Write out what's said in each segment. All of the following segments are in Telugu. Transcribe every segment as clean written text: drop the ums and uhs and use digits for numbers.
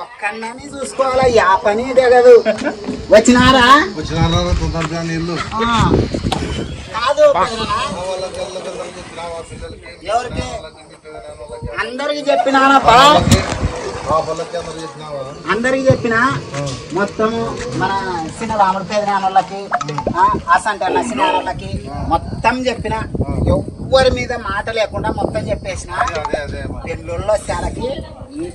ఒక్కడిని చూసుకోవాలా యా పని దిగదు. వచ్చినారా కాదు ఎవరికి అందరికి చెప్పినానప్పా, అందరికి చెప్పినా మొత్తము మన చిన్న రాముడు పేదనాన్నోళ్ళకి అసంటే నచ్చినాళ్ళకి మొత్తం చెప్పిన, ఎవ్వరి మీద మాట లేకుండా మొత్తం చెప్పేసిన. పెళ్ళిళ్ళో చాలకి ఈ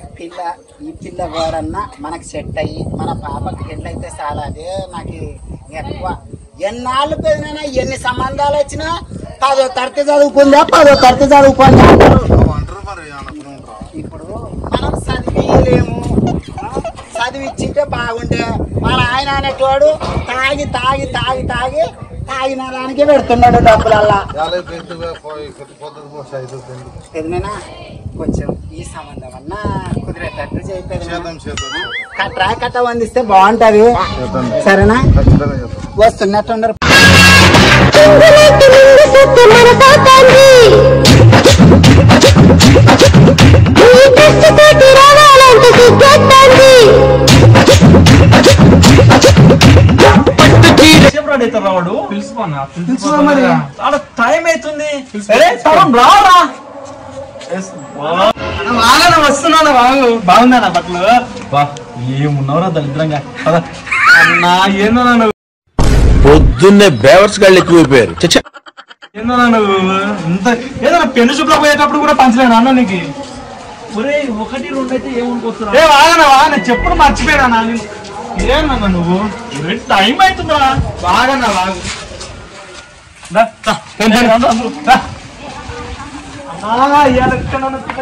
పిల్ల వారన్నా మనకు సెట్ అయ్యి మన పాపకి పెళ్ళైతే చాలా. అదే నాకు ఎక్కువ. ఎన్నాళ్ళు పెద్దనైనా ఎన్ని సంబంధాలు వచ్చినా 10వ తరగతి చదువుకుందా 10వ తరగతి చదువుకుందా అంటారు. ఇప్పుడు మనం చదివిలేము, చదివిచ్చింటే బాగుండే. మన ఆయన అనేటోడు తాగి తాగి తాగి తాగి తాగిన దానికే పెడుతున్నాడు డబ్బులల్లా. పెద్దనైనా కొంచెం ఈ సంబంధం అన్నా కుదిరేటట్టు చెప్పేది. కట్రా కట్ట వందిస్తే బాగుంటది. సరేనా? వస్తున్నట్టుండరు. వాడు టైం అవుతుంది. వస్తున్నాను. బాగుందా బట్టలు? ఏమున్నావురా దరిద్రంగా అన్నా. ఏందన్నా నువ్వు పొద్దున్నే బేవర్స్ గాళ్ళు ఎక్కువైపోయారు. ఏందన్నా నువ్వు ఇంత ఏదన్నా పెన్ను చూపులో పోయేటప్పుడు కూడా పంచలేనా అన్న నీకు? ఒరే 1, 2 అయితే ఏమనుకోస్తున్నా? వాగనా చెప్పుడు మర్చిపోయానా? ఏమన్నా నువ్వు? టైం అవుతుందా? బాగన్నా బాగు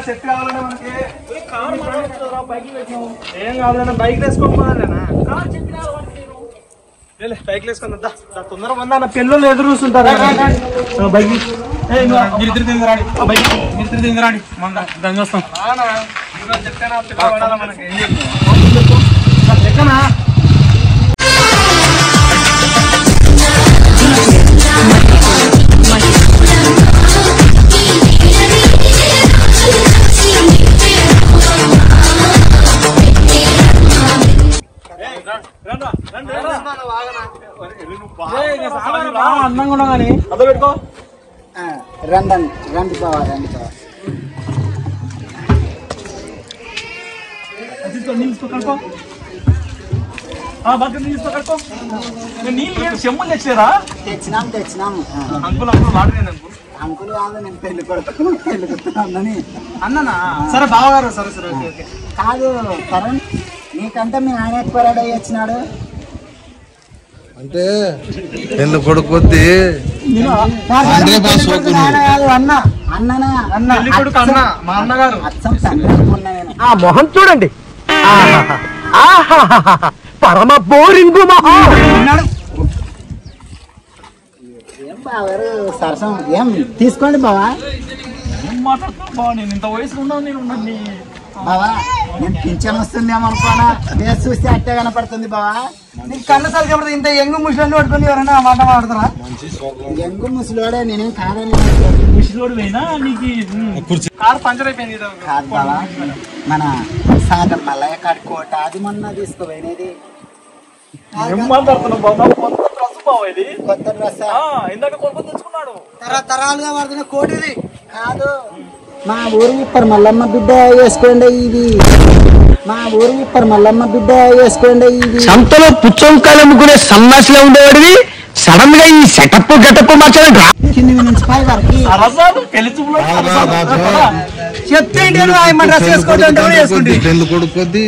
సెట్ కావాలన్నా మనకి ఏం కావాలన్నా బైక్ వేసుకోవాలన్నా బైక్ వేసుకుందా తొందరగా మంది అన్న పిల్లలు ఎదురు చూస్తుంటారు. బైక్ మీరు తిందరాడి బైక్ మీరు తిందరాడి మన దాన్ని వస్తాం. చెప్తానా మనకి ఎక్కనా అందంగా ఉన్నా కానీ అదో పెట్టుకో. రండి రండి బావా, రండి బావా. చెమ్ములు తెచ్చారా? తెచ్చినాము. అంకుల్ వాటర్ అంకుల్ కాదు, నేను పెళ్లి కొడుతున్నాను అన్ననా? సరే బావగారు. సరే సరే ఓకే. కాదు కరణ్, నీకంటే మీ ఆయన ఎక్కువ రెడీ వచ్చినాడు అంటే పెళ్లి కొడుకొద్ది మా అన్నగారు ఆ మొహం చూడండి, పరమ బోరింగు మొహం. ఏం బావారు సరసం, ఏం తీసుకోండి బావా. ఏం మాట్లాడుతున్నావు బావ? నేను ఇంత వయసులో ఉన్నాను. నేను ఉన్నాను బావా, నేను పింఛన్ వస్తుందేమో అనుకోనా, వేసి చూస్తే అట్టే కనపడుతుంది బావా. నీకు కళ్ళ సరిగ్గా ఇంత ఎంగు ముసలి పట్టుకొని ఎవరైనా మాట మాట్లాడతారా? ఎంగు ముసలివాడే, నేనేం కాదని. ముసలివాడు పోయినా నీకు కారు పంచర్ అయిపోయింది కాదు బావా, మన సాగర్ మల్లయ్య కాడి కోట అది మొన్న తీసుకుపోయినది. ఏం మాట్లాడుతున్నావు బాబా? కొత్త డ్రెస్ బావ ఇది. కొత్త డ్రెస్ ఇందాక కొనుక్కొని తెచ్చుకున్నాడు. తరతరాలుగా వాడుతున్న కోటిది కాదు. మా ఊరు విప్పర్ మల్లమ్మ బిడ్డ వేసుకోండి ఇది. మా ఊరు విప్పర్ మల్లమ్మ బిడ్డ వేసుకోండి ఇది. సంతలో పుచ్చంకాయలు అమ్ముకునే సన్నాసిలో ఉండేవాడివి సడన్ గా ఈ సెటప్ గెటప్ మార్చడం కింది నుంచి పై వరకు చెప్తే డ్రెస్ వేసుకుంటే పెళ్లి కొడుకొద్ది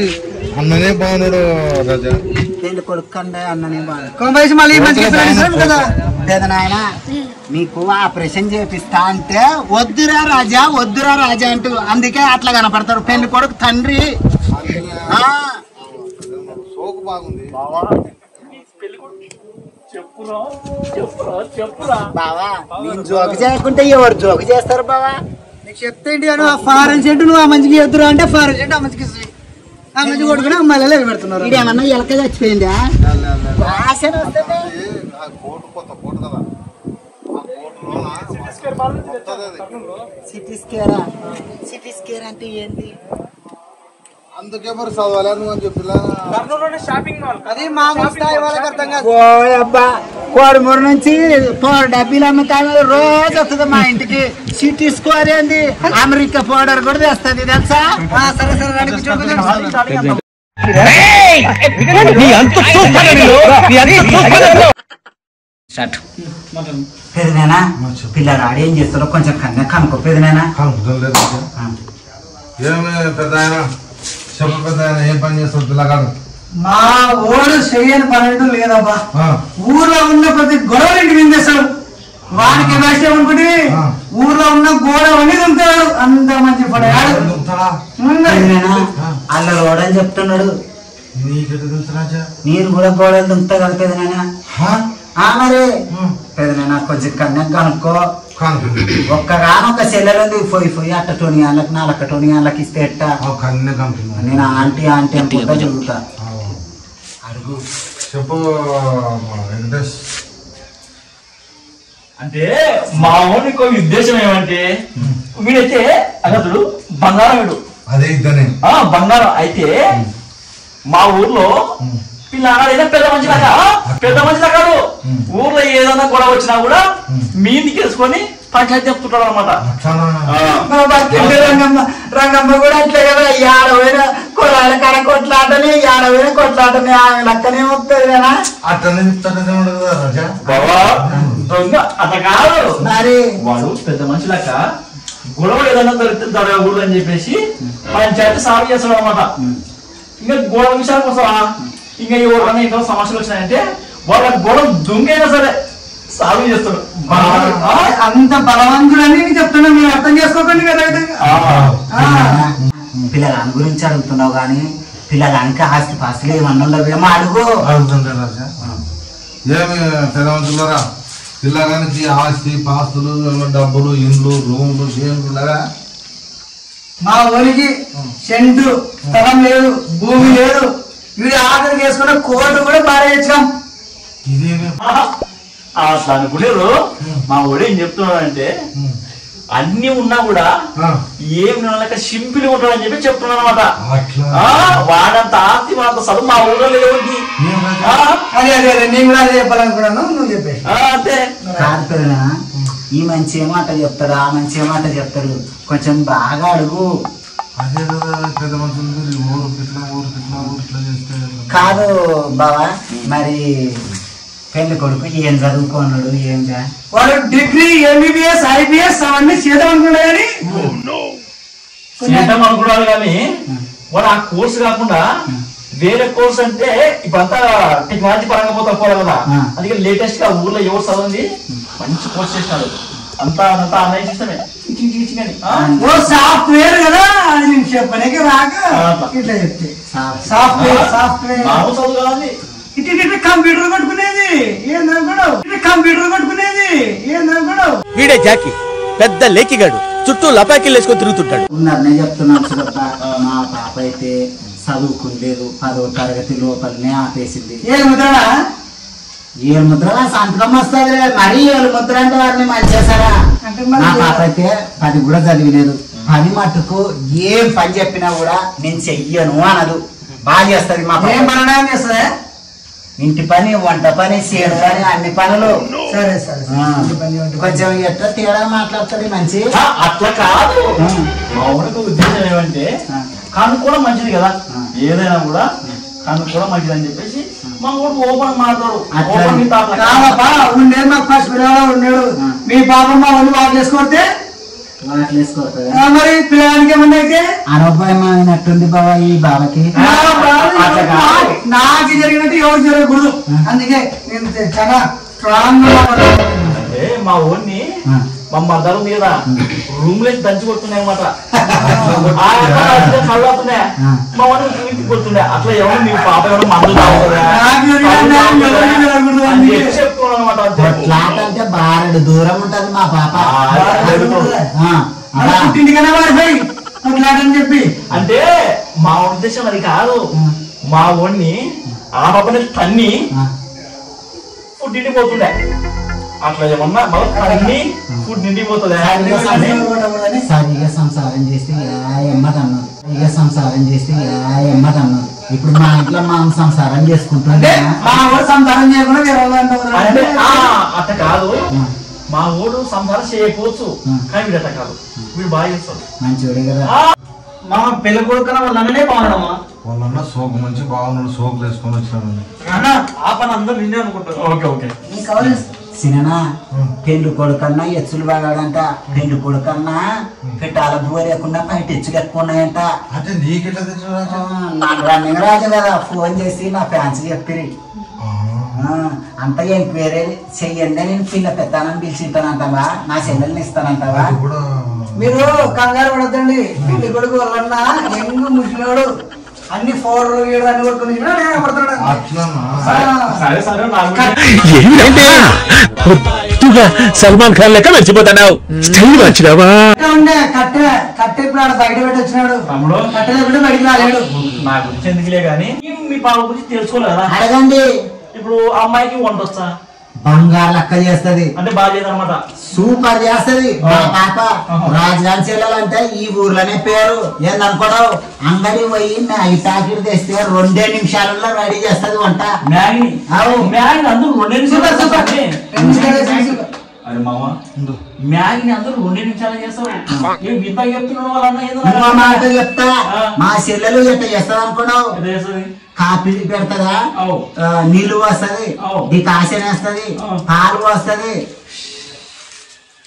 అన్ననే బాగున్నాడు రాజా. పెళ్లి కొడుకండే అన్ననే బాగా నాయన. మీకు ఆపరేషన్ చేపిస్తా అంటే వద్దురా రాజా వద్దురా రాజా అంటూ, అందుకే అట్లా కనపడతారు. పెళ్లి కొడుకు తండ్రి సోకు బాగుంది బావా. నేను జోకు చేయకుంటే ఎవరు జోకు చేస్తారు బావా? నీకు చెప్తే ఫారెన్ సెంట్ నువ్వు ఆ మంచికి ఎదురు అంటే ఫారెన్ సెంట్ ఆ మంచికి ఆ మంచి కొడుకుని అమ్మాయిలలో పెడుతున్నారు. ఇదేమన్నా ఎలక చచ్చిపోయిందా? ఆశ వస్తుంది. సిటీ స్కేరా? సిటీ స్కేర్ అంటే ఏంటి? అందుకే మరి చదవాలి నువ్వు అని చెప్పిలా షాపింగ్ మాల్ అది మా ముస్తాయి వాళ్ళకి అర్థం కాదు. అబ్బా కోడుమూరు నుంచి డబ్బీలు అమ్ముతాను రోజు వస్తుంది మా ఇంటికి సిటీ స్కోర్ ఏంది అమెరికా పౌడర్ కూడా తెస్తుంది తెలుసా. సరే సరే రండి కూర్చోండి. పెదనానా పిల్లలు ఆడేం చేస్తారో కొంచెం కన్నా కనుక్కో పెదనానా. ఏమి పెద్ద ఆయన చెప్పు పెద్ద ఆయన ఏం పని చేస్తాడు పిల్లగాడు? మా ఓడు చెయ్యని పని లేదబ్బా. ఊర్లో ఉన్న ప్రతి గొడవ ఇంటి విందేస్తాడు. వానికి వేస్తే అనుకుంటే ఊర్లో ఉన్న గోడ అన్ని దుంతాడు. అంత మంచి పడాడు. అల్ల రోడని చెప్తున్నాడు. నీకెట్టు తెలుసు రాజా? మీరు కూడా గోడలు దుంకుతా కదా పెదనానా. మరి పెదనానా కొంచెం కన్నా కనుక్కో. ఒక్కగానొక్క సెల్లెలు పోయి అట్ట 20 గంటలకు 20 గంటలకు ఇస్తే ఎట్టా. నేను ఆంటీ ఆంటీ అనుకుంటా చెబుతా. అడుగు చెప్పు వెంకటేష్. అంటే మా ఊరికి ఉద్దేశం ఏమంటే వీడైతే అగతుడు బంగారం వీడు. అదే ఇద్దనే బంగారం అయితే మా ఊర్లో పిల్లగాడైనా పెద్ద మంచి కాదు. ఊర్లో ఏదైనా గొడవ వచ్చినా కూడా మీదికి వేసుకొని పంచాయతీ చెప్తుంటాడు అనమాట. రంగమ్మ కూడా అట్లే కదా. ఏడవైనా కొడాల కడ కొట్లాటనే ఏడవైనా కొట్లాటనే ఆమె లెక్కనే వస్తుంది కదా. అట్లనే చెప్తాడే ఉండదు కదా రాజా. బాబా దొంగ అట్లా కాదు. మరి వాడు పెద్ద మనిషి లెక్క గొడవ ఏదైనా జరగకూడదు అని చెప్పేసి పంచాయతీ సాల్వ్ చేస్తాడు అనమాట. ఇంకా గొడవ విషయానికి వస్తావా? ఇంకా ఎవరైనా ఇంకా సమస్యలు వచ్చినాయంటే వాళ్ళ గొడవ దొంగైనా సరే సాల్వ్ చేస్తాడు. అంత బలవంతుడని చెప్తున్నా. మీరు అర్థం చేసుకోకండి కదా. పిల్లగాని గురించి అడుగుతున్నావు గాని పిల్లగానికి ఆస్తి పాస్తులు ఏమన్నా ఉండవేమో అడుగు. అడుగుతుంటే రాజా ఏమి పెద్దవంతులరా పిల్లగానికి ఆస్తి పాస్తులు డబ్బులు ఇండ్లు రూమ్లు ఏమి లేరా? మా ఊరికి సెంటు స్థలం లేదు, భూమి లేదు. వీడు ఆఖరి చేసుకున్న కోర్టు కూడా పారేయించాం. ఇదేమి అట్లా అనుకునేరు. మా వాడు ఏం చెప్తున్నాడంటే అన్ని ఉన్నా కూడా ఏం నెలక సింపుల్ ఉంటాడని చెప్పి చెప్తున్నాడు అనమాట. వాడంత ఆస్తి వాడంత చదువు మా ఊళ్ళో లేవుకి. అదే అదే నేను కూడా అదే చెప్పాలనుకున్నాను. నువ్వు చెప్పేసి అంతే కాదు పిల్లనా. ఈ మంచి ఏమో అట్ట చెప్తాడు, ఆ మంచి ఏమో అట్ట చెప్తాడు. కొంచెం బాగా అడుగు. అదే కదా పెద్ద మనుషులు ఊరు ఇట్లా చేస్తే కాదు బావా. మరి పెళ్లి కొడుకు ఏం చదువుకున్నాడు? ఏం వాడు డిగ్రీ ఎంబీబీఎస్ ఐబీఎస్ అవన్నీ చేద్దాం అనుకున్నాడు కానీ చేద్దాం అనుకున్నాడు కానీ వాడు ఆ కోర్సు కాకుండా వేరే కోర్స్ అంటే ఇప్పుడంతా టెక్నాలజీ పరంగా పోవాలి కదా. అందుకే లేటెస్ట్ గా ఊర్లో ఎవరు చదివింది మంచి కోర్స్ చేసినాడు. అంతా అంతా అన్నయ్య సిస్టమే సాఫ్ట్వేర్ కదా. అది నేను చెప్పడానికి రాక ఇట్లా చెప్తే సాఫ్ట్వేర్ చదువు కాదు. ఇటు కంప్యూటర్ కొట్టుకునేది ఏందనుకోవడం. కంప్యూటర్ కొట్టుకునేది ఏందనుకోవడం. వీడే జాకి పెద్ద లేకిగాడు. చుట్టూ లపాకిలు వేసుకొని తిరుగుతుంటాడు. నేను చెప్తున్నాను చూడబ్బా. మా పాప అయితే చదువుకోలేదు. 10వ తరగతి లోపలనే ఆపేసింది. ఏ ముద్రడా? 7 ముద్ర సంతకం వస్తుంది. మరీ 7 ముద్ర అంటే వారిని మంచి చేశారా? మా పాప అయితే 10 కూడా చదివిలేదు. పని మట్టుకు ఏం పని చెప్పినా కూడా నేను చెయ్యను అనదు. బాగా చేస్తుంది మా ఏం పని చేస్తుందా? ఇంటి పని, వంట పని, చేను పని, అన్ని పనులు. సరే సరే కొంచెం ఎట్లా తేడా మాట్లాడుతుంది మంచి. అట్లా కాదు. మా ఊరికి ఉద్దేశం ఏమంటే కన్ను కూడా మంచిది కదా. ఏదైనా కూడా కన్ను కూడా మంచిది అని చెప్పేసి మా ఊరు ఓపెన్ మాట్లాడు. ఉండేది మాకు ఫస్ట్ పిల్లవాడు ఉన్నాడు. మీ పాప మా వాళ్ళు వాట్లేసుకొడితే మరి పిల్లగానికి ఏమన్నా అయితే అనుభవం అయినట్టుంది బాబా ఈ బాబాకి. నాకు జరిగినట్టు ఎవరు జరగకూడదు. అందుకే నేను చాలా స్ట్రాంగ్ గా అంటే మా ఊరిని మా మదర్ ఉంది కదా రూమ్ లేసి దంచి కొడుతున్నాయి అన్నమాట. కళ్ళు అవుతున్నాయి. మా వాడు ఇంటికి కొడుతుండే. అట్లా ఎవరు మీ పాప ఎవరు మందులు చెప్తున్నాను అనమాట. అంటే బారెడు దూరం ఉంటది మా పాప. పుట్టింటికన్నా వాడిపోయి కొట్లాడని చెప్పి. అంటే మా ఉద్దేశం అది కాదు. మా వాడిని ఆ పాపని తన్ని పుట్టింటికి పోతుండే. అట్లా ఏమన్నా అన్ని ఫుడ్ నిండిపోతుంది. సరిగా సంసారం చేస్తే ఎమ్మదన్నారు. ఇక సంసారం చేస్తే ఎమ్మదన్నారు. ఇప్పుడు మా ఇంట్లో మా సంసారం చేసుకుంటుంటే మా ఊరు సంసారం చేయకుండా వేరే అంటే అట్ట కాదు, మా ఊడు సంసారం చేయకపోవచ్చు కానీ వీడు అట్ట కాదు, వీడు బాగా చేస్తాడు. మంచివాడే కదా. మా పెళ్లి కొడుకున వాళ్ళనే బాగున్నామా, వాళ్ళన్న సోకు మంచి బాగున్నాడు, సోకులు వేసుకొని వచ్చినాను అన్న ఆ పని అందరూ నిన్నే అనుకుంటారు. Okay okay సిననా పెండు కొడుకన్నా ఎచ్చులు బాగాడంట. పెండు కొడుకన్నా పెట్టాల బువ్వ లేకుండా బయట ఎచ్చులు ఎక్కువ ఉన్నాయంట. అంటే నీకెట్లా తెచ్చు నాకు రన్నింగ్ రాజు కదా, ఫోన్ చేసి నా ఫ్యాన్స్ చెప్పిరి అంతా ఎంక్వైరీ చెయ్యండి, నేను పిల్ల పెద్దానని పిలిచిస్తానంటావా, నా చెల్లెల్ని ఇస్తానంటావా. మీరు కంగారు పడద్దండి. పెళ్లి కొడుకు వాళ్ళన్నా ఎంగు ముసలివాడు అన్ని ఫోటోలు వీడు అన్ని కొడుకుని సరే సరే ఏమిటంటే పొద్దుగా సల్మాన్ ఖాన్ లెక్క మర్చిపోతున్నావు, స్టైల్ వచ్చినావా. ఉండే కట్టె కట్టె ఇప్పుడు ఆడ బయట పెట్టి వచ్చినాడు. తమ్ముడు కట్టె కూడా బయటకు రాలేడు. నా గురించి ఎందుకులే గానీ మీ పాప గురించి తెలుసుకోలేదా. అడగండి. ఇప్పుడు ఆ అమ్మాయికి వంట వచ్చా? బంగారు లెక్క చేస్తది, అంటే బాగా చేయదన్నమాట. సూపర్ చేస్తది. మా పాప రాజధాని చెల్లెలంటే ఈ ఊర్లోనే పేరు. ఏందనుకోవడం, అంగడి పోయి మ్యాగీ ప్యాకెట్ తెస్తే 2 నిమిషాలలో రెడీ చేస్తది వంట. మ్యాగీ మ్యాగీ అందరూ 2 నిమిషాలు. అరే మామ, మ్యాగీని అందరూ 2 నిమిషాలు చేస్తావు. ఏం ఇంత చెప్తున్నావు వాళ్ళన్నా? ఏదో మాట చెప్తా, మా చెల్లెలు ఎట్ట చేస్తది అనుకున్నావు. కాఫీ పెడతదా, నీళ్లు వస్తది, డికాషన్ వేస్తది, పాలు వస్తది,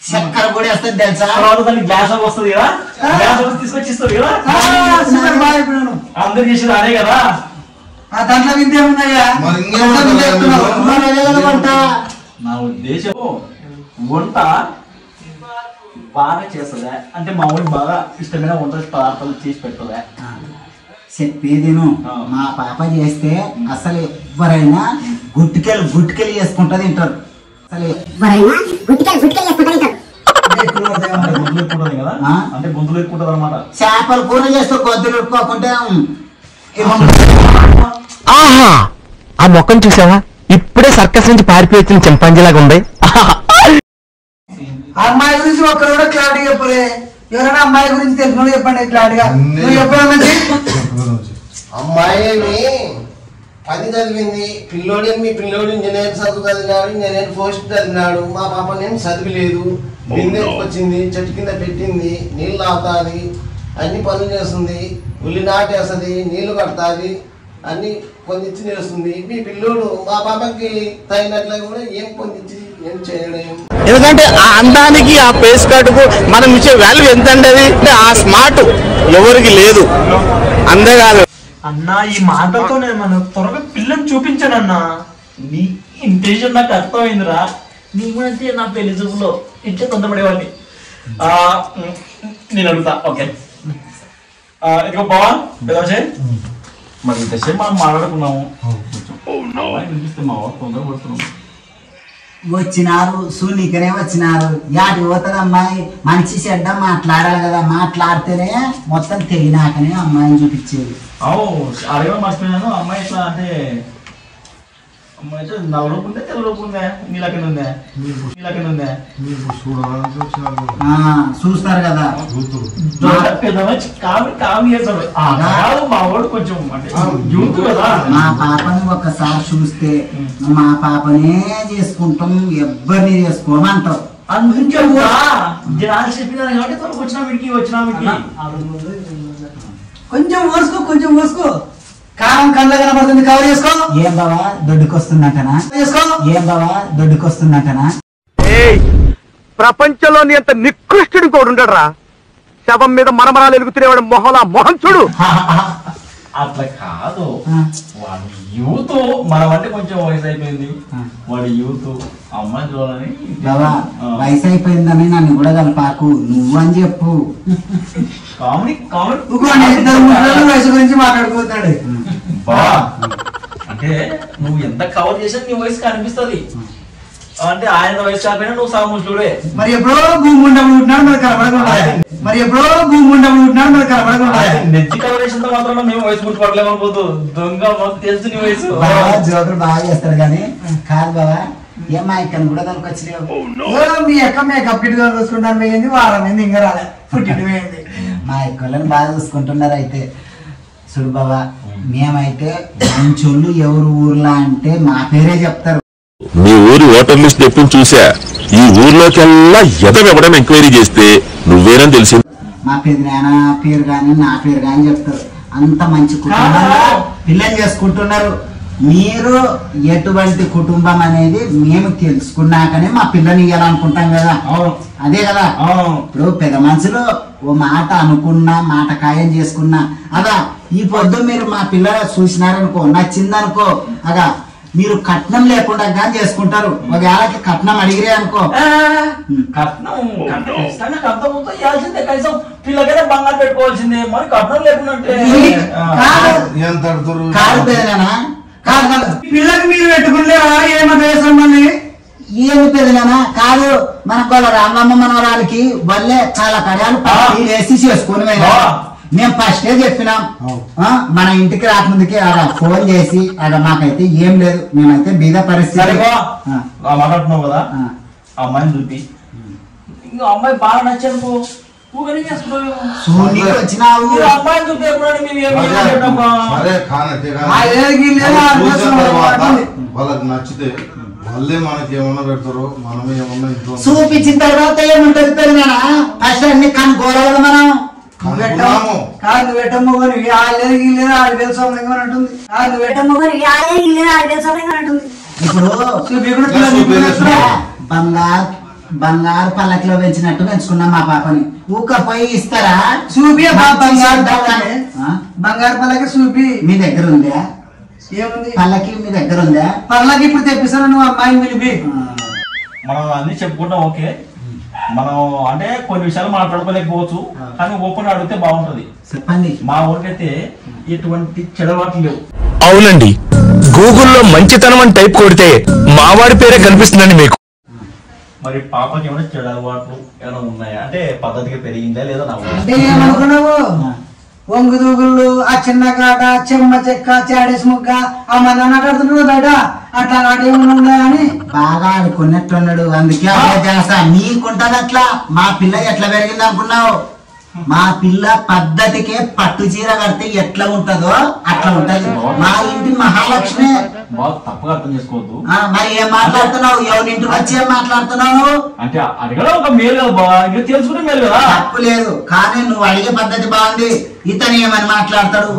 చక్కెర కూడా వస్తుంది తెలుసా. గ్లాస్ వస్తుంది కదా, గ్లాస్ తీసుకొచ్చి ఇస్తుంది కదా. అందరు చేసేది అదే కదా. దాంట్లో వింతే ఉన్నాయా? నా ఉద్దేశం వంట బాగా చేస్తుందా అంటే మా ఊరికి బాగా ఇష్టమైన వంట పదార్థాలు చేసి పెడుతుందా. చెప్పేదిను, మా పాప చేస్తే అసలు ఎవరైనా గుట్టుకెళ్ళి చేసుకుంటా తింటారు. అసలు అంటే గొంతులు ఎక్కుంటది అనమాట. చేపల కూర చేస్తే గొంతులు ఉట్టుకోకుంటే ఆహా, ఆ మొక్కను చూసావా, ఇప్పుడే సర్కస్ నుంచి పారిపోయి వచ్చిన చింపాంజీలాగా ఉంది. అమ్మాయి గురించి ఒక్కరు కూడా క్లారిటీ చెప్పలే. ఎవరైనా అమ్మాయి గురించి తెలిసిన చెప్పండి క్లారిటీగా. నువ్వు చెప్పాలి. అమ్మాయి 10 చదివింది, పిల్లోడు ఇంజనీర్ చదువు చదివినాడు, ఇంజనీర్ పోస్ట్ చదివినాడు. మా పాప నేను చదివిలేదు, బిందెచ్చుకొచ్చింది, చెట్టు కింద పెట్టింది, నీళ్ళు తాగుతుంది, అన్ని పనులు చేస్తుంది, ఉల్లి నాటేస్తుంది, నీళ్లు కడుతుంది, అన్ని పొందించి చేస్తుంది. మీ పిల్లోడు మా పాపకి తగినట్లుగా కూడా ఏం పొందించి ఏం చేయడం. ఎందుకంటే ఆ అందానికి ఆ ఫేస్ కట్కు మనం ఇచ్చే వాల్యూ ఎంత అండి. ఆ స్మార్ట్ ఎవరికి లేదు. అంతేకాదు అన్నా, ఈ మాటలతో నేను మన త్వరగా పిల్లని చూపించాను అన్నా. నీ ఇంటెన్షన్ నాకు అర్థమైందిరా. నీ గురించి నా పెళ్లి చూపులో ఇంటే తొందరపడేవాడిని. నేను అడుగుతా. ఓకే ఇదిగో బావా, పెద్దవాసే మరి ఇంతసేపు మనం మాట్లాడుకున్నాము. వినిపిస్తే మావా తొందరపడుతున్నాము. వచ్చినారు సూనికనే వచ్చినారు. యాటి పోతుంది అమ్మాయి, మంచి చెడ్డ మాట్లాడాలి కదా. మాట్లాడితేనే మొత్తం తెలియనాకనే అమ్మాయిని చూపించేది. అడగడం మర్చిపోయినాను. అమ్మాయి ఎట్లా అంటే, అమ్మాయి అయితే నల్లలోపు ఉందే తెల్లలోపు ఉందే నీలకనే ఉందే ఉందే చూస్తారు కదా. కావి చేస్తాడు మా వాడు కొంచెం అంటే యూత్ కదా. మా పాపని ఒక్కసారి చూస్తే మా పాపనే చేసుకుంటాం, ఎవ్వరిని చేసుకోమంటావు. అందుకే చెప్పినాను కాబట్టి తనకు వచ్చినా వీడికి కొంచెం పోసుకో కారం కళ్ళ కనబడుతుంది, కవర్ చేసుకో. ఏం బావా దొడ్డుకొస్తుందంటనా? ఏం బావా దొడ్డుకొస్తుందంటనా? ప్రపంచంలోని అంత నికృష్టుడు కూడా ఉండడరా. శవం మీద మరమరాలు ఎలుగుతునేవాడు మొహం చూడు. అట్లా కాదు, వాడు యూత్. మనం అంటే కొంచెం వయసు అయిపోయింది, వాడు యూత్. అమ్మాయి చూడాలని బావా వయసు అయిపోయిందని నన్ను కూడా కలపాకు, నువ్వు అని చెప్పు. కామెడీ వయసు గురించి మాట్లాడుకుంటాడు. అంటే నువ్వు ఎంత కవర్ చేసినా నీ వయసు కనిపిస్తుంది. అంటే ఆయన వయసు కాకపోయినా నువ్వు సాముష్టుడే. మరి ఎప్పుడో భూమి ఉండబడి ఉంటున్నాడు, మరి కనబడకుండా. నెత్తి కవర్ చేసినంత మాత్రం మేము వయసు గుర్తుపడలేమనుకోదు. దొంగ మాకు తెలుసు నీ వయసు. జోకులు బాగా చేస్తాడు కానీ కాదు బావా, ఏమా ఇక్కడ కూడా దానికి వచ్చినావు. మీ అక్క మేకప్ కిట్ చూసుకుంటాను పోయింది, వారం అయింది ఇంకా రాలే, పుట్టింటి పోయింది. మా ఎక్కువలను బాగా చూసుకుంటున్నారు. అయితే చూడు బాబా, మేమైతే మంచోళ్ళు ఎవరు ఊర్లో అంటే మా పేరే చెప్తారు. మీ ఊరి ఓటర్ లిస్ట్ ఎప్పుడు చూసా, ఈ ఊర్లోకెల్లా ఎదవెవడం ఎంక్వైరీ చేస్తే నువ్వేనని తెలిసింది. మా పెద్దనాన్న పేరు కానీ నా పేరు కానీ చెప్తారు. అంత మంచి కుటుంబంలో పిల్లలు చేసుకుంటున్నారు. మీరు ఎటువంటి కుటుంబం అనేది మేము తెలుసుకున్నాకనే మా పిల్లని ఇవ్వాలనుకుంటాం కదా. అదే కదా. ఇప్పుడు పెద్ద మనుషులు ఓ మాట అనుకున్నా, మాట ఖాయం చేసుకున్నా అదా ఈ పొద్దు మీరు మా పిల్లలు చూసినారనుకో, నచ్చిందనుకో, అదా మీరు కట్నం లేకుండా కానీ చేసుకుంటారు. ఒకవేళకి కట్నం అడిగిరే అనుకో, పిల్లకైతే బంగారు పెట్టుకోవాల్సిందే, మరి కట్నం లేకుండా కాదు పెదనా, పిల్లకి మీరు పెట్టుకుంటేవా ఏమన్నా సంబంధి ఏమి పెదనా కాదు. మనకు వాళ్ళ రామమ్మ మనవరాలకి వాళ్ళే చాలా కడాలు వేసి చేసుకుని మేము ఫస్టే చెప్పినాం. మన ఇంటికి రాకముందుకే అలా ఫోన్ చేసి అలా మాకైతే ఏం లేదు, మేమైతే బీద పరిస్థితి మాట్లాడుతున్నావు కదా, అమ్మాయిని చూపి ఇంకా అమ్మాయి బాగా నచ్చనుకో వచ్చినావు. అమ్మాయిని చూపి వాళ్ళకి నచ్చితే వాళ్ళే మనకి ఏమన్నా పెడతారో, మనమే ఏమన్నా ఇంట్లో చూపించిన తర్వాత ఏముంటది పెద్దనా, ఫస్ట్ అన్ని కనుక్కోవాలి మనం. కాదు పెట్టమ్మ కొని ఆడలేదు గీలేదు ఆడి తెలుసు అంటుంది. కాదు పెట్టమ్మ కొని ఆడలేదు గీలేదు ఆడి తెలుసు అంటుంది. ఇప్పుడు బంగారు పల్లకిలో పెంచినట్టు పెంచుకున్నాం మా పాపని. ఊకపోయి ఇస్తారా? చూపి బంగారు పల్లకి చూపి. మీ దగ్గర ఉందా? ఏముంది పల్లకి మీ దగ్గర ఉందా? పల్లకి ఇప్పుడు తెప్పిస్తాను, నువ్వు అమ్మాయిని పిలిపి. మనం అన్ని చెప్పుకుంటాం ఓకే, మనం అంటే కొన్ని విషయాలు మాట్లాడుకోలేకపోవచ్చు, కానీ ఓపెన్ అడిగితే బాగుంటది. చెప్పండి. మా ఊరికైతే ఎటువంటి చెడవాట్లు లేవు. అవునండి, గూగుల్లో మంచితనం అని టైప్ కొడితే మావాడి పేరే కనిపిస్తుందండి మీకు. మరి పాపకి ఏమైనా చెడు అలవాట్లు ఏమైనా ఉన్నాయా, అంటే పద్ధతిగా పెరిగిందా లేదా? అంటే ఏమనుకున్నావు, ఒంగు దూగుళ్ళు, ఆ చిన్న కాట, చెమ్మ చెక్క, చాడేసి ముక్క, ఆ మంది ఆడుతున్నాడు బయట, అట్లా ఆట ఏమన్నా ఉందా అని బాగా ఆడుకున్నట్టున్నాడు. అందుకే అట్లా చేస్తా. నీకుంటది అట్లా. మా పిల్ల ఎట్లా పెరిగింది అనుకున్నావు? మా పిల్ల పద్ధతికే పట్టు చీర కడితే ఎట్లా ఉంటదో అట్లా ఉంటది. మా ఇంటి మహాలక్ష్మి. బాగా తప్పుగా అర్థం చేసుకోవద్దు. మరి ఏం మాట్లాడుతున్నావు? ఎవరింటికి వచ్చి ఏం మాట్లాడుతున్నావు? అంటే అడగడం ఒక మేలు కదా బా, ఇంకా తెలుసుకుంటే మేలు కదా. తప్పు లేదు, కానీ నువ్వు అడిగే పద్ధతి బాగుంది. ఇతను ఏమని మాట్లాడతాడు?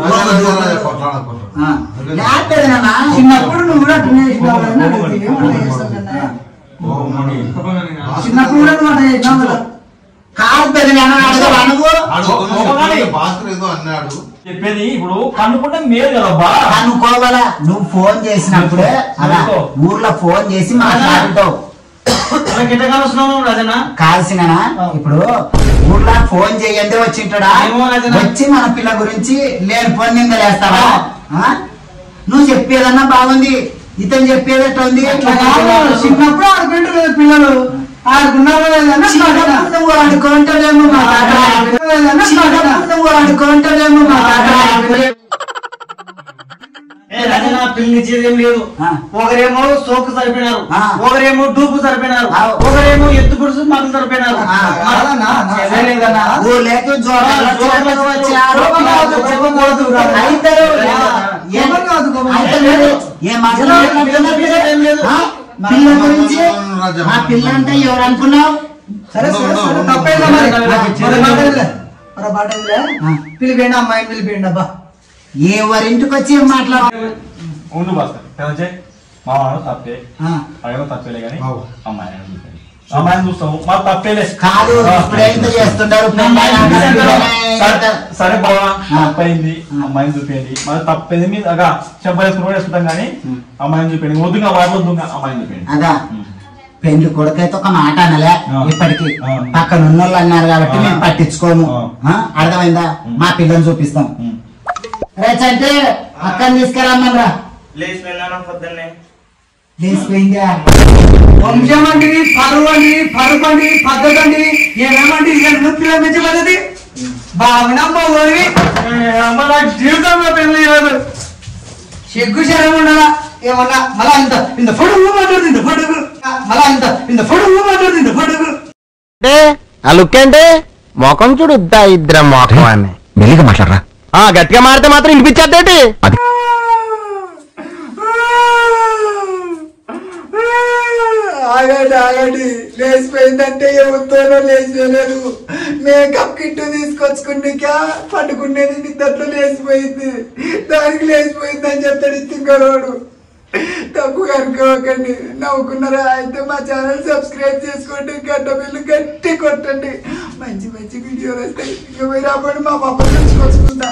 చిన్నప్పుడు నువ్వు కూడా చిన్నప్పుడు కూడా నువ్వు అట్లా చేసినావు కదా. కాదు పెద్ద భాస్కర్ ఏదో అన్నాడు. చెప్పేది ఇప్పుడు కనుక్కుంటే మేలు కదా బా. అనుకోవాలా? నువ్వు ఫోన్ చేసినప్పుడే అలా ఊర్లో ఫోన్ చేసి మాట్లాడుతావు. కాల్సిన ఇప్పుడు ఊర్లో ఫోన్ చేయండి వచ్చింటాడా? వచ్చి మన పిల్ల గురించి లేని ఫోన్ నిందలేస్తావా? నువ్వు చెప్పేదన్నా బాగుంది, ఇతను చెప్పేది ఎట్లా ఉంది? చిన్నప్పుడు ఆడుకుంటారు పిల్లలు, నువ్వు ఆడుకుంటాడేమో మా తాత, నువ్వు ఆడుకుంటాడేమో మా తాత. పిల్లనిచ్చేది ఏం లేదు. ఒకరేమో సోకు సరిపోయినారు, ఒకరేమో డూపు సరిపోయినారు, ఒకరేమో ఎత్తు పురుసు మాటలు సరిపోయినారు. పిల్ల గురించి ఆ పిల్ల అంటే ఎవరు అనుకున్నావు? సరే సరే తప్పైందా మరి పిలిపోయిండి, అమ్మాయిని పిలిపోయిండి. అబ్బా ఎవరింటికి వచ్చి ఏం మాట్లాడు? ఉండు భాస్కర్, మా వాడు తప్పే, అదేమో తప్పేలే కానీ అమ్మాయిని చూస్తాము మా తప్పేలే కాదు. ఇప్పుడేంత చేస్తుంటారు? సరే బావా, తప్పైంది, అమ్మాయిని చూపేయండి. మరి తప్పేది మీద అగా చెప్పేసుకుని కూడా వేసుకుంటాం కానీ అమ్మాయిని చూపేయండి. వద్దుగా వాడు వద్దుగా అమ్మాయిని చూపేయండి. అదా పెళ్లి కొడుకైతే ఒక మాట అనలే ఇప్పటికి. పక్కన ఉన్నోళ్ళు అన్నారు కాబట్టి మేము పట్టించుకోము. అర్థమైందా? మా పిల్లని చూపిస్తాం. రేచంటే అక్కని తీసుకురమ్మరా. లేచిపోయిందా? వంశం అంటివి, పరువు అంటివి, పరుపు అంటివి, పద్ధతి అంటివి, ఏమేమంటే పిల్లలు మంచి పద్ధతి బాగున్నామ్మా. జీవితంలో పెళ్లి సిగ్గు శరం ఉండదా ఏమన్నా? మళ్ళా ఇంత పొడుగు మాట్లాడుతుంది, ఇంత పొడుగు, మళ్ళా ఇంత పొడుగు మాట్లాడుతుంది, ఇంత పొడుగు. ఆ లుక్ అంటే మొఖం చూడు ఇద్దరు మొఖం అని మెల్లిగా మాట్లాడరా గట్టిగా మారితే మాత్రం వినిపించేద్దేటి అది ఆగండి లేచిపోయిందంటే ఎవరితోనో లేచిపోలేదు. మేకప్ కిట్ తీసుకొచ్చుకున్నాక పట్టుకునేది నిద్దట్లో లేచిపోయింది. దానికి లేచిపోయింది అని చెప్తాడు తింగరోడు. తప్పుగా అనుకోకండి. నవ్వుకున్నారా? అయితే మా ఛానల్ సబ్స్క్రైబ్ చేసుకోండి, గంట బిల్లు గట్టి కొట్టండి. మంచి మంచి వీడియోలు వస్తాయి. ఇక మీరు అప్పుడు మా పాప తెచ్చుకొచ్చుకుంటా.